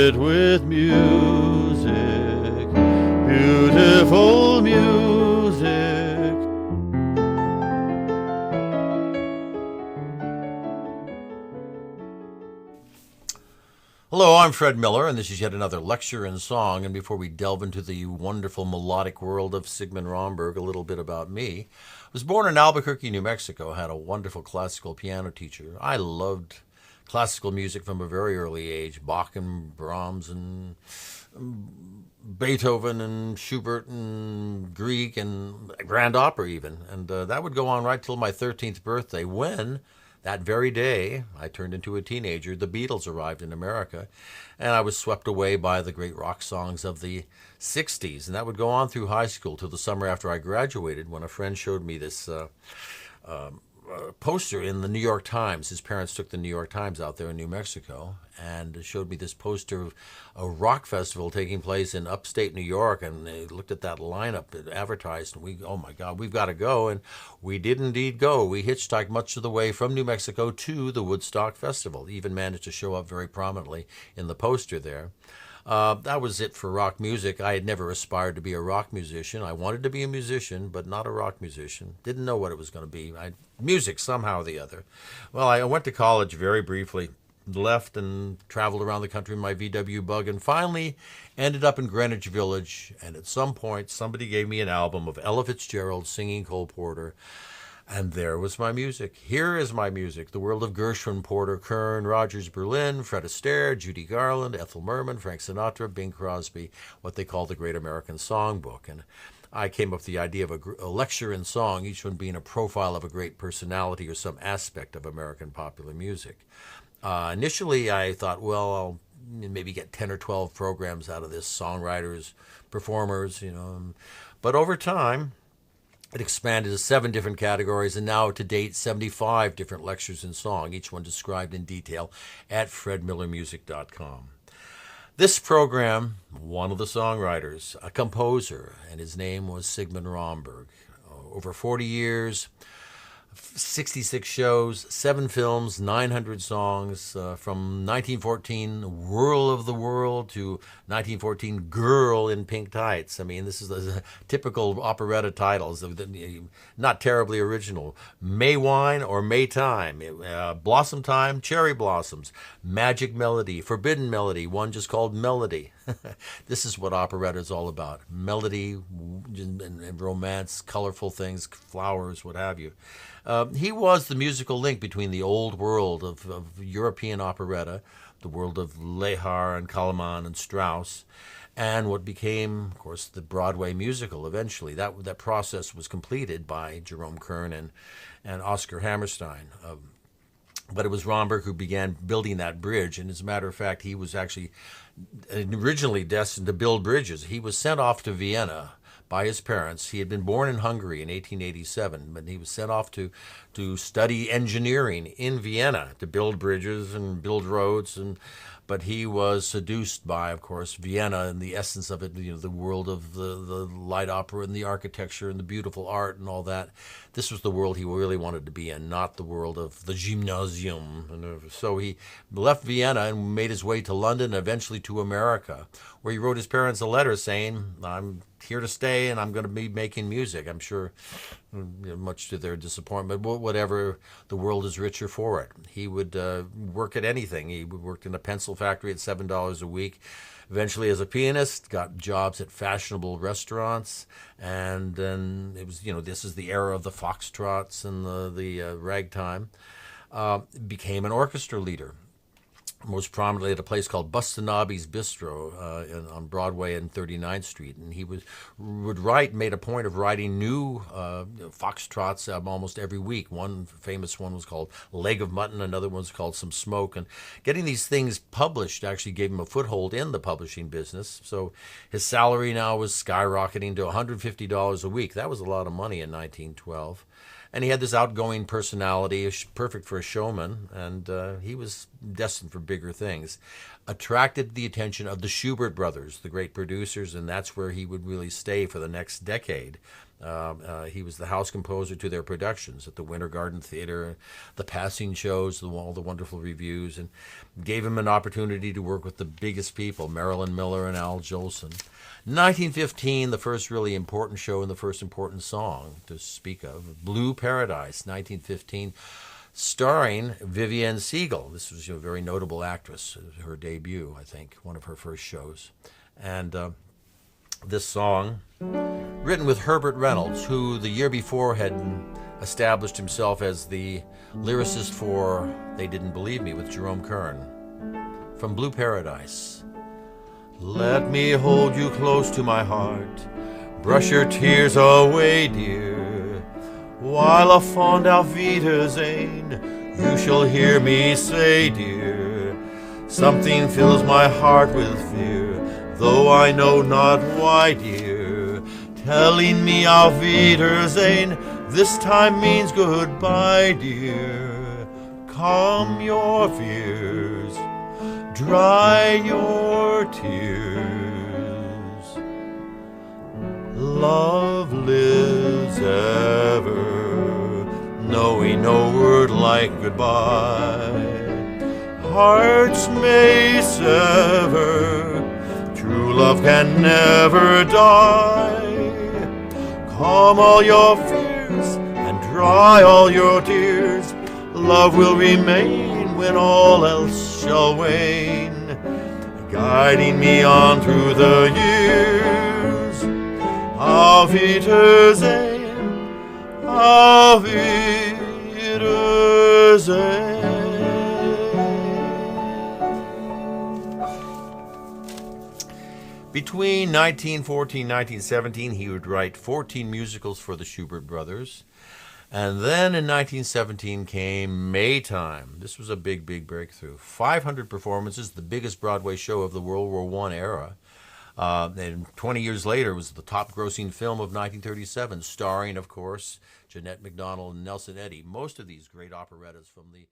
it with music, beautiful music. Hello, I'm Fred Miller, and this is yet another lecture in song. And before we delve into the wonderful melodic world of Sigmund Romberg, a little bit about me. I was born in Albuquerque, New Mexico, had a wonderful classical piano teacher. I loved classical music from a very early age, Bach and Brahms and Beethoven and Schubert and Grieg and grand opera even. And that would go on right till my 13th birthday when, that very day, I turned into a teenager. The Beatles arrived in America, and I was swept away by the great rock songs of the 60s. And that would go on through high school till the summer after I graduated, when a friend showed me this poster in the New York Times. His parents took the New York Times out there in New Mexico and showed me this poster of a rock festival taking place in upstate New York, and they looked at that lineup that advertised, and oh my God, we've got to go. And we did indeed go. We hitchhiked much of the way from New Mexico to the Woodstock Festival. Even managed to show up very prominently in the poster there. That was it for rock music. I had never aspired to be a rock musician. I wanted to be a musician, but not a rock musician. Didn't know what it was going to be. Music, somehow or the other. Well, I went to college very briefly, left and traveled around the country in my VW bug, and finally ended up in Greenwich Village. And at some point, somebody gave me an album of Ella Fitzgerald singing Cole Porter. And there was my music. Here is my music. The world of Gershwin, Porter, Kern, Rogers, Berlin, Fred Astaire, Judy Garland, Ethel Merman, Frank Sinatra, Bing Crosby, what they call the Great American Songbook. And I came up with the idea of a lecture in song, each one being a profile of a great personality or some aspect of American popular music. Initially, I thought, well, I'll maybe get 10 or 12 programs out of this, songwriters, performers, But over time, it expanded to 7 different categories, and now to date, 75 different lectures in song, each one described in detail at fredmillermusic.com. This program, one of the songwriters, a composer, and his name was Sigmund Romberg. Over 40 years, 66 shows, 7 films, 900 songs, from 1914, Whirl of the World, to 1914, Girl in Pink Tights. I mean, this is the typical operetta titles, not terribly original. May Wine or Maytime, Blossom Time, Cherry Blossoms, Magic Melody, Forbidden Melody, one just called Melody. This is what operetta is all about. Melody and romance, colorful things, flowers, what have you. He was the musical link between the old world of European operetta, the world of Lehar and Kalaman and Strauss, and what became, of course, the Broadway musical eventually. That process was completed by Jerome Kern and Oscar Hammerstein. But it was Romberg who began building that bridge, and as a matter of fact, he was actually originally destined to build bridges. He was sent off to Vienna by his parents. He had been born in Hungary in 1887, but he was sent off to study engineering in Vienna to build bridges and build roads. But he was seduced by, of course, Vienna and the essence of it, the world of the light opera and the architecture and the beautiful art and all that. This was the world he really wanted to be in, not the world of the gymnasium. And so he left Vienna and made his way to London, and eventually to America, where he wrote his parents a letter saying, I'm here to stay and I'm going to be making music. I'm sure, much to their disappointment, but whatever, the world is richer for it. He would work at anything. He worked in a pencil factory at $7 a week. Eventually, as a pianist, got jobs at fashionable restaurants, and then it was, this is the era of the foxtrots and the ragtime. Became an orchestra leader, most prominently at a place called Bustanabe's Bistro on Broadway and 39th Street. And he made a point of writing new foxtrots almost every week. One famous one was called Leg of Mutton, another one was called Some Smoke. And getting these things published actually gave him a foothold in the publishing business. So his salary now was skyrocketing to $150 a week. That was a lot of money in 1912. And he had this outgoing personality, perfect for a showman, and he was destined for bigger things. Attracted the attention of the Schubert brothers, the great producers, and that's where he would really stay for the next decade. He was the house composer to their productions at the Winter Garden Theater, the passing shows, all the wonderful reviews, and gave him an opportunity to work with the biggest people, Marilyn Miller and Al Jolson. 1915, the first really important show and the first important song to speak of, Blue Paradise, 1915, starring Vivienne Siegel. This was a very notable actress, her debut, I think, one of her first shows. And this song, written with Herbert Reynolds, who the year before had established himself as the lyricist for They Didn't Believe Me with Jerome Kern. From Blue Paradise. Let me hold you close to my heart, brush your tears away, dear, while a fond Auf Wiedersehen you shall hear me say, dear. Something fills my heart with fear, though I know not why, dear, telling me Auf Wiedersehen this time means goodbye, dear. Calm your fears, dry your tears. Love lives ever, knowing no word like goodbye. Hearts may sever, true love can never die. Calm all your fears and dry all your tears. Love will remain when all else shall wane, guiding me on through the years. Auf Wiedersehen, Auf Wiedersehen. Between 1914 and 1917, he would write 14 musicals for the Schubert brothers. And then in 1917 came Maytime. This was a big, big breakthrough. 500 performances, the biggest Broadway show of the World War I era. And 20 years later, it was the top-grossing film of 1937, starring, of course, Jeanette MacDonald and Nelson Eddy. Most of these great operettas from the